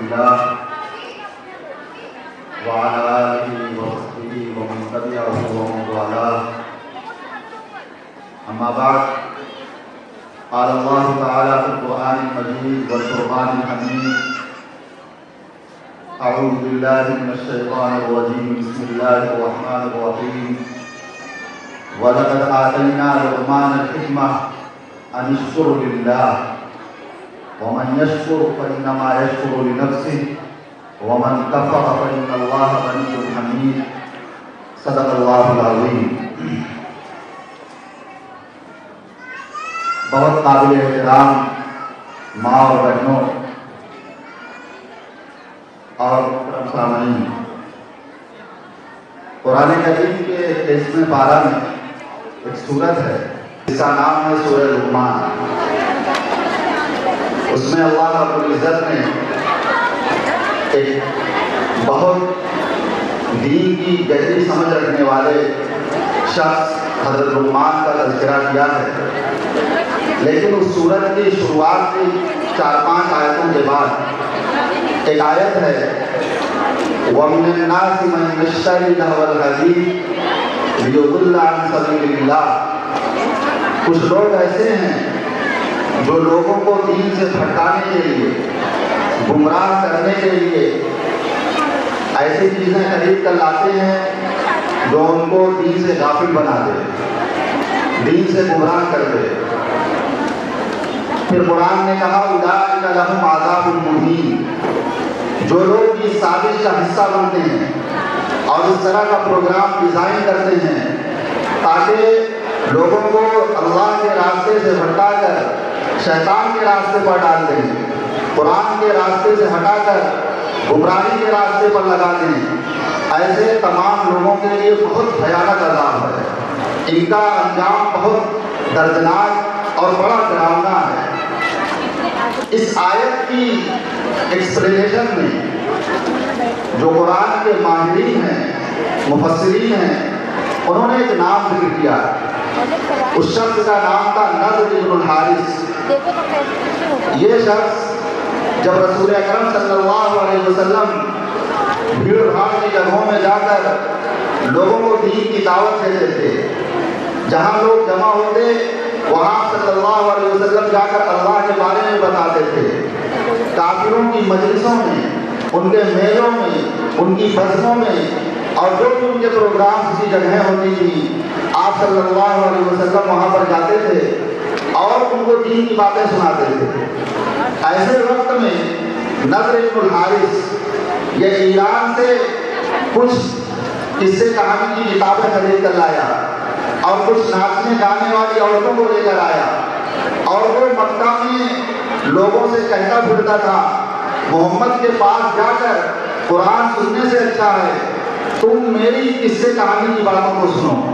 الله وعلى آله وصحبه ومن تبعه ومن والاه أما بعد قال الله تعالى في القرآن المجيد والفرقان الحميد أعوذ بالله من الشيطان الرجيم بسم الله الرحمن الرحيم ولقد آتينا لقمان الحكمة أن اشكر لله ومن يشكر فإنما يشكر لنفسه ومن كفر فإن الله غني حميد صدق الله العظيم. بہت قابل احترام ماں اور بہنوں اور محترم سامعین، قرآن کریم کے 23ویں پارہ میں ایک سورت ہے جس کا نام ہے سورہ لقمان. اس میں اللہ رب العزت نے ایک بہت دین کی گہری سمجھ رکھنے والے شخص حضرت لقمان کا تذکرہ کیا ہے، لیکن اس سورت کی شروعات کی 4-5 آیتوں کے بعد ایک آیت ہے وَمِنَ النَّاسِ مَن يَشْتَرِي لَهْوَ الْحَدِيثِ لِيُضِلَّ عَن سَبِيلِ اللَّهِ. کچھ لوگ ایسے ہیں جو لوگوں کو دین سے بھٹکانے کے لیے، گمراہ کرنے کے لیے ایسی چیزیں خرید کر لاتے ہیں جو ان کو دین سے غافل بنا دے، دین سے گمراہ کر دے. پھر قرآن نے کہا اولئک لہم عذاب مہین. جو لوگ اس سازش کا حصہ بنتے ہیں اور اس طرح کا پروگرام ڈیزائن کرتے ہیں تاکہ لوگوں کو اللہ کے راستے سے بھٹکا کر شیطان کے راستے پر ڈال دیں، قرآن کے راستے سے ہٹا کر گمراہی کے راستے پر لگا دیں، ایسے تمام لوگوں کے لیے بہت بھیانک عذاب ہے. ان کا انجام بہت دردناک اور بڑا ڈراؤنا ہے. اس آیت کی ایکسپلینیشن میں جو قرآن کے ماہرین ہیں، مفسرین ہیں، انہوں نے ایک نام ذکر کیا. اس شخص کا نام تھا نضر بن الحارث. یہ شخص جب رسول اکرم صلی اللہ علیہ وسلم بھیڑ بھاڑ کی جگہوں میں جا کر لوگوں کو دین کی دعوت دیتے تھے، جہاں لوگ جمع ہوتے وہاں صلی اللہ علیہ وسلم جا کر اللہ کے بارے میں بتاتے تھے. کافروں کی مجلسوں میں، ان کے میلوں میں، ان کی بزموں میں اور جو بھی ان کے پروگرام کسی جگہیں ہوتی تھی، آپ صلی اللہ علیہ وسلم وہاں پر جاتے تھے اور ان کو دین کی باتیں سناتے تھے. ایسے وقت میں نضر بن الحارث یہ ایران سے کچھ قصے کہانی کی کتابیں خرید کر لایا اور کچھ ناچنے گانے والی عورتوں کو لے کر آیا، اور وہ مکہ میں لوگوں سے کہتا پھرتا تھا محمد کے پاس جا کر قرآن سننے سے اچھا ہے تم میری قصے کہانی کی باتوں کو سنو.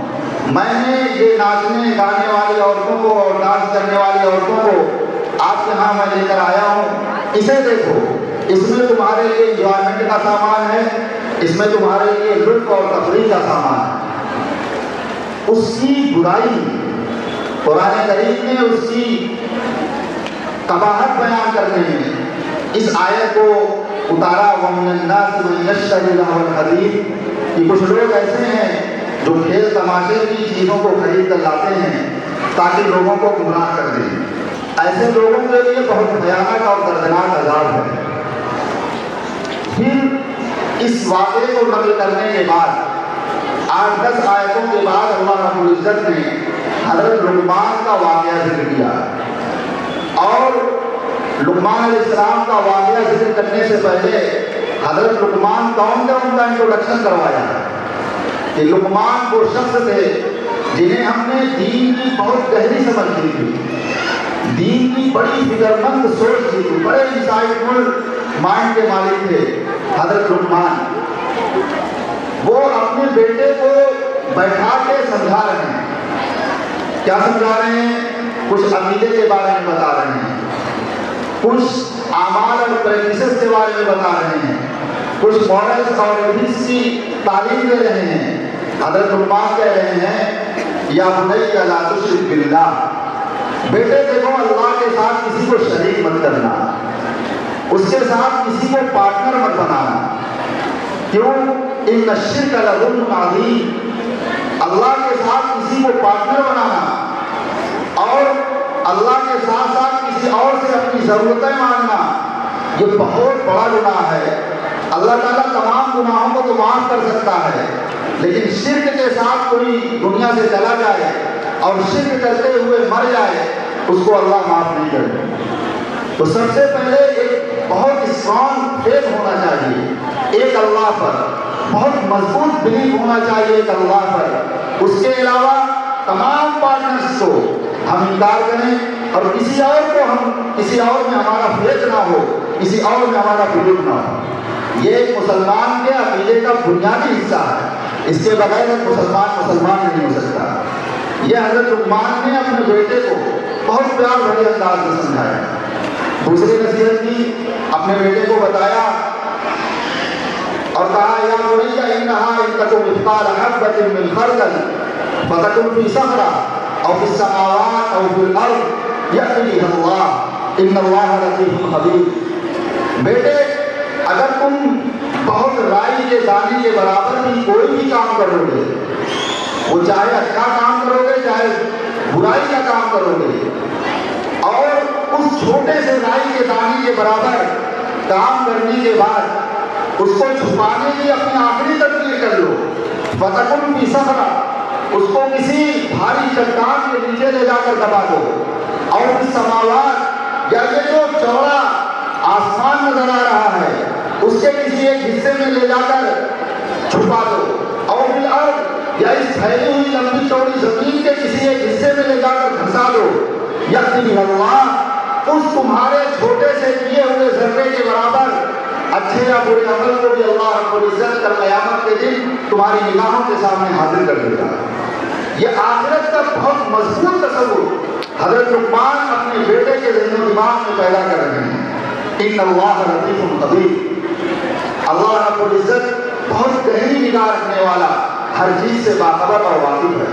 میں نے یہ ناچنے گانے والی عورتوں کو اور ڈانس کرنے والی عورتوں کو آپ کے ہاں میں لے کر آیا ہوں، اسے دیکھو، اس میں تمہارے لیے انجوائمنٹ کا سامان ہے، اس میں تمہارے لیے لطف اور تفریح کا سامان ہے. اس کی برائی قرآن کریم نے اس کی قباحت بیان کرنے میں اس آیت کو اتارا وَمِنَ النَّاسِ مَن يَشْتَرِي لَهْوَ الْحَدِيثِ کہ کچھ لوگ ایسے ہیں جو کھیل تماشے کی چیزوں کو خرید کر لاتے ہیں تاکہ لوگوں کو گمراہ کر دیں. ایسے لوگوں کے لیے بہت بھیانک اور دردناک عذاب ہے. پھر اس واقعے کو نقل کرنے کے بعد 8-10 آیتوں کے بعد اللہ رب العزت نے حضرت لقمان کا واقعہ ذکر کیا، اور لقمان علیہ السلام کا واقعہ ذکر کرنے سے پہلے حضرت لقمان کون تھے ان کا انٹروڈکشن کروایا کہ لقمان وہ شخص تھے جنہیں ہم نے دین کی بہت گہری سمجھ دی تھی، دین کی بڑی فکرمند سوچ تھی، بڑے انسائٹفل مائنڈ کے مالک تھے حضرت لقمان. وہ اپنے بیٹے کو بیٹھا کے سمجھا رہے ہیں. کیا سمجھا رہے ہیں؟ کچھ عقیدے کے بارے میں بتا رہے ہیں، کچھ اعمال اور پریکٹسز کے بارے میں بتا رہے ہیں، کچھ مورلز اور ایتھکس کی تعلیم دے رہے ہیں. حضرت لقمان کہہ رہے ہیں یا بنی لا تشرک باللہ، بیٹے دیکھو اللہ کے ساتھ کسی کو شریک مت کرنا. اس کے ساتھ کسی کو پارٹنر مت بنانا. کیوں؟ ان الشرک لظلم عظیم. اللہ کے ساتھ کسی کو پارٹنر بنانا اور اللہ کے ساتھ ساتھ کسی اور سے اپنی ضرورتیں مانگنا، یہ بہت بڑا گناہ ہے. اللہ تعالیٰ تمام گناہوں کو تو معاف کر سکتا ہے، لیکن شرک کے ساتھ کوئی دنیا سے چلا جائے اور شرک کرتے ہوئے مر جائے، اس کو اللہ معاف نہیں کرے. تو سب سے پہلے ایک بہت اسٹرانگ فیتھ ہونا چاہیے ایک اللہ پر، بہت مضبوط بلیف ہونا چاہیے ایک اللہ پر. اس کے علاوہ تمام پارٹنرز کو ہم انکار کریں اور کسی اور میں ہمارا فیتھ نہ ہو، کسی اور میں ہمارا بلیف نہ ہو. یہ ایک مسلمان کے عقیدے کا بنیادی حصہ ہے. اس کے بغیر ایک مسلمان نہیں ہو سکتا. یہ حضرت لقمان نے اپنے بیٹے کو بہت پیار بھرے انداز میں سمجھایا. دوسری نصیحت کی، اپنے بیٹے کو بتایا اور کہا یا بنی انھا ان تک مثقال حبۃ من خردل فتکن فی صخرہ او فی السماوات او فی الارض یأتی بہا اللہ ان اللہ لطیف خبیر. بیٹے، اگر تم بہت رائی کے دانے کے برابر بھی کوئی بھی کام کرو گے، وہ چاہے اچھا کام کرو گے چاہے برائی کا کام کرو گے، اور اس چھوٹے سے رائی کے دانے کے برابر کام کرنے کے بعد اس کو چھپانے کی اپنی آخری تدبیر کر لو، فتکن فی صخرہ، اس کو کسی بھاری چٹان کے نیچے لے جا کر دبا دو، اور فی السماوات، یا یہ جو چوڑا آسمان نظر آ رہا ہے اس کے کسی ایک حصے میں لے جا کر چھپا دو، اور فی الارض، یا اس پھیلی ہوئی لمبی چوڑی زمین کے کسی ایک حصے میں لے جا کر دھنسا دو. یأتی بہا اللہ، اس تمہارے چھوٹے سے کیے ہوئے ذرے کے برابر اچھے یا برے عمل کو بھی اللہ رب العزت کل قیامت کے دن تمہاری نگاہوں کے سامنے حاضر کر دے گا. یہ آخرت کا بہت مضبوط تصور حضرت لقمان اپنے بیٹے کے ذہن و دماغ میں پیدا کر رہے ہیں. ان اللہ لطیف خبیر، اللہ رب العزت بہت گہری نگاہ رکھنے والا، ہر چیز سے باخبر اور واقف ہے.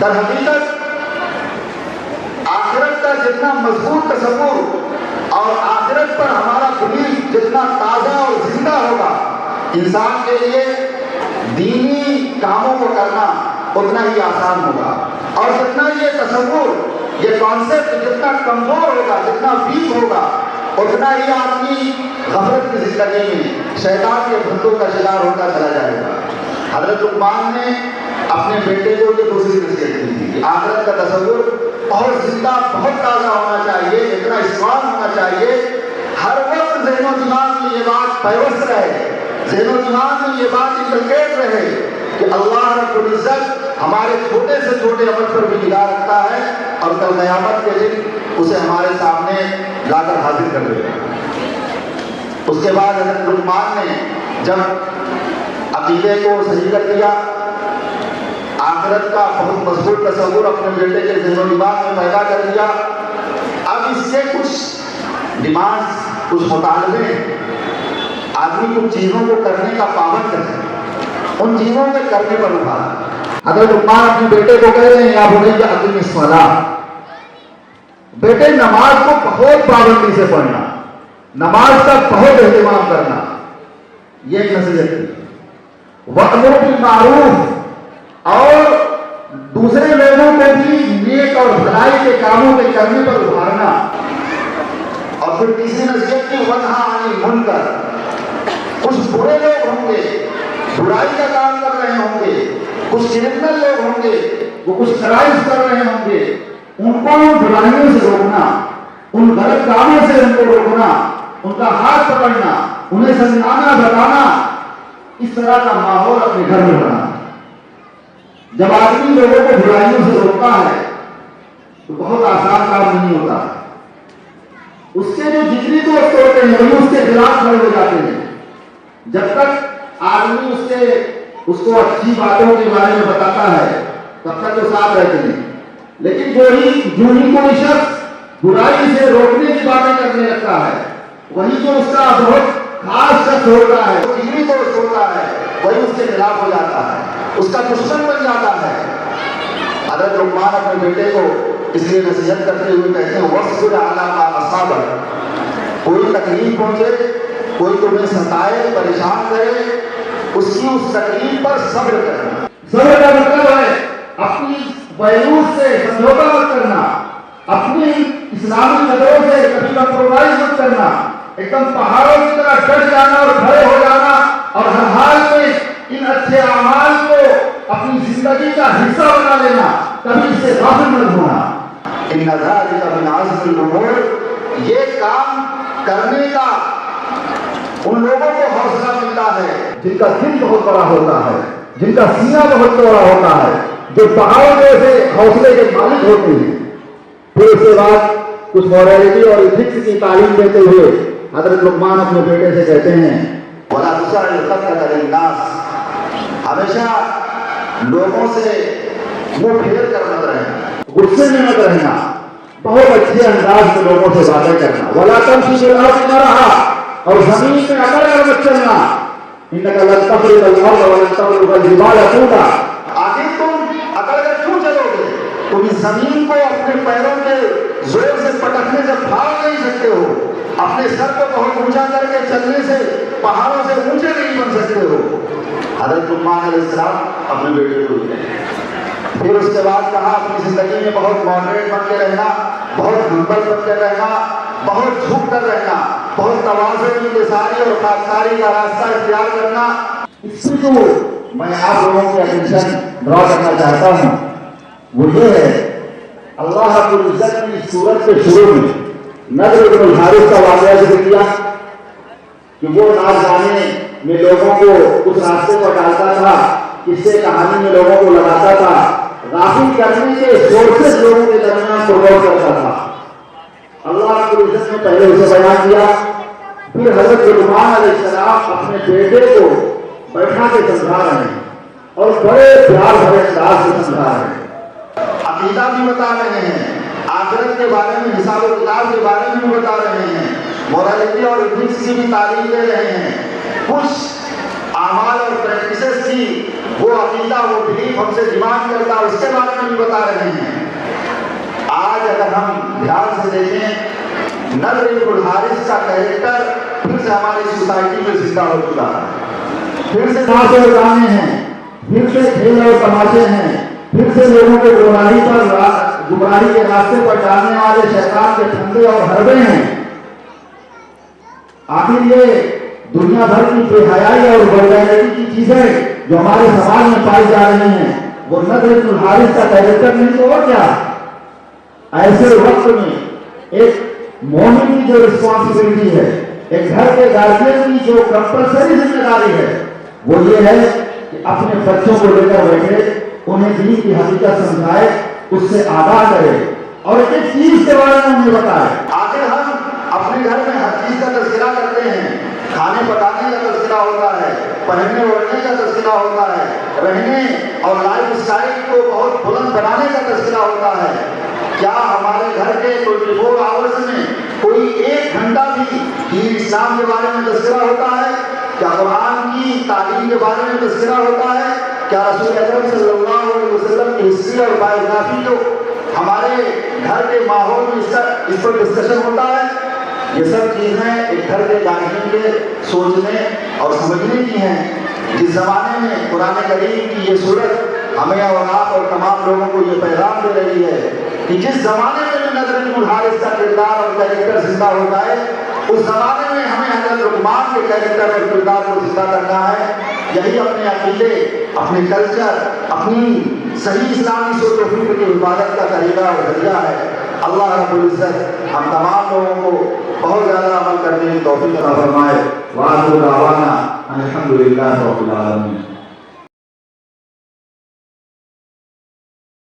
در حقیقت آخرت کا جتنا مضبوط تصور اور آخرت پر ہمارا بلیف جتنا تازہ اور زندہ ہوگا، انسان کے لیے دینی کاموں کو کرنا اتنا ہی آسان ہوگا. اور جتنا یہ تصور، یہ کانسیپٹ جتنا کمزور ہوگا، جتنا ویک ہوگا، اتنا ہی آدمی غفلت کی زندگی میں شیطان کے پھندوں کا شکار ہوتا چلا جائے گا. حضرت لقمان نے اپنے بیٹے کو یہ دوسری نصیحت کی تھی کہ آخرت کا تصور بہت زندہ، بہت تازہ ہونا چاہیے، اتنا اسٹرانگ ہونا چاہیے، ہر وقت ذہن و دماغ میں یہ بات پیوست رہے، ذہن و دماغ میں یہ بات انکلکیٹ رہے کہ اللہ رب العزت ہمارے چھوٹے سے چھوٹے عمل پر بھی نگاہ رکھتا ہے اور کل قیامت کے دن اسے ہمارے سامنے لا کر حاضر کر دے گا. اس کے بعد حضرت لقمان نے جب عقیدے کو صحیح کر دیا، آخرت کا بہت مضبوط تصور اپنے بیٹے کے ذہن و دماغ میں پیدا کر دیا، اب اس سے کچھ ڈیمانڈس، کچھ مطالبے، آدمی کچھ چیزوں کو کرنے کا پابند ہے، ان چیزوں کے کرنے پر اٹھا. اگر لقمان اپنے بیٹے کو کہہ رہے ہیں یا بولیں کہ اقیم الصلاۃ، بیٹے نماز کو بہت پابندی سے پڑھنا، نماز کا بہت اہتمام کرنا، یہ ایک نصیحت تھی. وَأْمُرْ بِالْمَعْرُوفِ، اور دوسرے لوگوں کو بھی نیک اور بھلائی کے کاموں کے کرنے پر ابھارنا. اور پھر تیسری نصیحت کی وَنْہَا عَنِ الْمُنکَر، کچھ برے لوگ ہوں گے، برائی کا کام کر رہے ہوں گے، کچھ کرمنل لوگ ہوں گے، وہ کچھ کرائم کر رہے ہوں گے، ان کو برائیوں سے روکنا، ان غلط کاموں سے ان کو روکنا، ان کا ہاتھ پکڑنا، انہیں سمجھانا، بتانا، اس طرح کا ماحول اپنے گھر میں بنانا. جب آدمی لوگوں کو برائیوں سے روکتا ہے تو بہت آسان کام نہیں ہوتا. اس کے جو جتنی دوست ہوتے ہیں وہی اس کے خلاف کھڑے ہو جاتے ہیں. جب تک آدمی اس کو اچھی باتوں کے بارے میں بتاتا ہے تب تک وہ ساتھ رہتے ہیں، لیکن جو ہی کوئی شخص برائی سے روکنے کی باتیں کرنے لگتا ہے، وہی جو اس کا بہت خاص شخص ہوتا ہے، جتنی دوست ہوتا ہے، وہی اس کے خلاف ہو جاتا ہے، اس کا دشمن بن جاتا ہے. حضرت لقمان اپنے بیٹے کو اس لیے نصیحت کرتے ہوئے کہتے ہیں وَاصْبِرْ عَلَىٰ مَا أَصَابَكَ، کوئی تکلیف پہنچے، کوئی تمہیں ستائے، پریشان کرے، اس کی اس تکلیف پر صبر کرنا۔ صبر کا مطلب ہے اپنی ویلوز سے سمجھوتا مت کرنا، اپنی اسلامی قدروں سے کبھی کمپرومائز مت کرنا، ایک دم پہاڑوں کی طرح ڈٹ جانا اور کھڑے ہو جانا اور ہر حال میں ان اچھے اعمال کو اپنی زندگی کا حصہ بنا لینا، کبھی اس سے غافل مت ہونا۔ ان ذالک من عزم الامور، یہ کام کرنے کا ان لوگوں کو حوصلہ ملتا ہے جن کا دل بہت بڑا ہوتا ہے، جن کا سینہ بہت بڑا ہوتا ہے، جو پہاڑوں جیسے حوصلے کے مالک ہوتے ہیں۔ پھر اس کے بعد کچھ مورالٹی اور ایتھکس کی تعلیم دیتے ہوئے حضرت لقمان اپنے بیٹے سے کہتے ہیں وَلَا تُسَعِّرْ خَدَّكَ لِلنَّاسِ، ہمیشہ لوگوں سے منہ پھیر کر مت رہنا، غصے میں مت رہنا، بہت اچھے انداز میں لوگوں سے باتیں کرنا۔ وَلَا تَمْشِ فِي الْأَرْضِ مَرَحًا، اور زمین میں اکڑ کر مت چلنا۔ إِنَّكَ لَن تَخْرِقَ الْأَرْضَ وَلَن تَبْلُغَ الْجِبَالَ طُولًا، آخر تم اکڑ کر کیوں چلو گے؟ تم اس زمین کو اپنے پیروں کے زور سے پٹکنے سے پھاڑ نہیں سکتے ہو، اپنے سر کو بہت اونچا کر کے چلنے سے پہاڑوں سے اونچے نہیں بن سکتے ہو۔ حضرت لقمان علیہ السلام اپنے بیٹے کو پھر اس کے بعد کہا اپنی زندگی میں بہت ماڈریٹ بن کے رہنا، بہت ہمبل بن کے رہنا، بہت جھک کر رہنا، بہت تواضع کی انکساری اور خاکساری کا راستہ اختیار کرنا۔ اس سے جو میں آپ لوگوں کی اٹینشن ڈرا کرنا چاہتا ہوں وہ یہ ہے، اللہ رب العزت نے اس سورت کے شروع میں نضر بن الحارث کا واقعہ ذکر کیا کہ وہ ناز گانے میں لوگوں کو اس راستے پر ڈالتا تھا، اس سے کہانی میں لوگوں کو لگاتا تھا، غافل کرنے کے سورسز لوگوں کے درمیان پروموٹ کرتا تھا۔ اللہ رب العزت نے پہلے اسے بیان کیا، پھر حضرت لقمان علیہ السلام اپنے بیٹے کو بیٹھا کے سمجھا رہے ہیں اور بڑے پیار بھرے انداز سے سمجھا رہے ہیں، عقیدہ بھی بتا رہے ہیں، آخرت کے بارے میں، حساب و کتاب کے بارے میں بھی بتا رہے ہیں، مورالٹی اور ایتھکس کی بھی تعلیم دے رہے ہیں، کچھ اعمال اور پریکٹسز کی وہ عقیدہ، وہ بلیف ہم سے ڈیمانڈ کرتا ہے، اس کے بارے میں بھی بتا رہے ہیں۔ آج اگر ہم دھیان سے دیکھیں، نضر بن الحارث کا کیریکٹر پھر سے ہماری سوسائٹی میں زندہ ہو چکا ہے، پھر سے ناچے گانے ہیں، پھر سے کھیل اور تماشے ہیں، پھر سے لوگوں کے گمراہی کے راستے پر ڈالنے والے شیطان کے پھندے اور حربے ہیں۔ آخر یہ دنیا بھر کی بے حیائی اور بربادی کی چیزیں جو ہمارے سماج میں پائی جا رہی ہیں وہ نضر بن الحارث کا کیریکٹر نہیں تو اور کیا؟ ایسے وقت میں ایک مومن کی جو رسپانسبلٹی ہے، ایک گھر کے گارجین کی جو کمپلسری ذمہ داری ہے وہ یہ ہے کہ اپنے بچوں کو لے کر بیٹھے، انہیں دین کی حقیقت سمجھائے، اس سے آگاہ کرے اور ایک چیز کے بارے میں انہیں بتائے۔ آخر ہم اپنے گھر میں ہر چیز کا تذکرہ کرتے ہیں، کھانے پکانے کا تذکرہ ہوتا ہے، پہننے اوڑھنے کا تذکرہ ہوتا ہے، رہنے اور لائف اسٹائل کو بہت بلند بنانے کا تذکرہ ہوتا ہے۔ کیا ہمارے گھر کے 24 آورز میں کوئی ایک گھنٹہ بھی دین اسلام کے بارے میں تذکرہ ہوتا ہے؟ کیا قرآن کی تعلیم کے بارے میں تذکرہ ہوتا ہے؟ کیا رسول اکرم صلی اللہ علیہ وسلم کی ہسٹری اور بایوگرافی جو ہمارے گھر کے ماحول میں اس پر ڈسکشن ہوتا ہے؟ یہ سب چیزیں ایک گھر کے گارجین کے سوچنے اور سمجھنے کی ہیں۔ جس زمانے میں قرآن کریم کی یہ صورت ہمیں اور آپ اور تمام لوگوں کو یہ پیغام دے رہی ہے کہ جس زمانے میں نضر بن الحارث کا کردار اور کیریکٹر زندہ ہوتا ہے، اس زمانے میں ہمیں حضرت لقمان کے کیریکٹر اور کردار کو زندہ کرنا ہے۔ یہی اپنے عقیدے، اپنے کلچر، اپنی صحیح اسلامی سوچ و فکر کی حفاظت کا طریقہ اور ذریعہ ہے۔ اللہ رب العزت ہم تمام لوگوں کو بہت زیادہ عمل کرنے کی توفیق عطا فرمائے۔ وآخر دعوانا ان الحمد للہ رب العالمین۔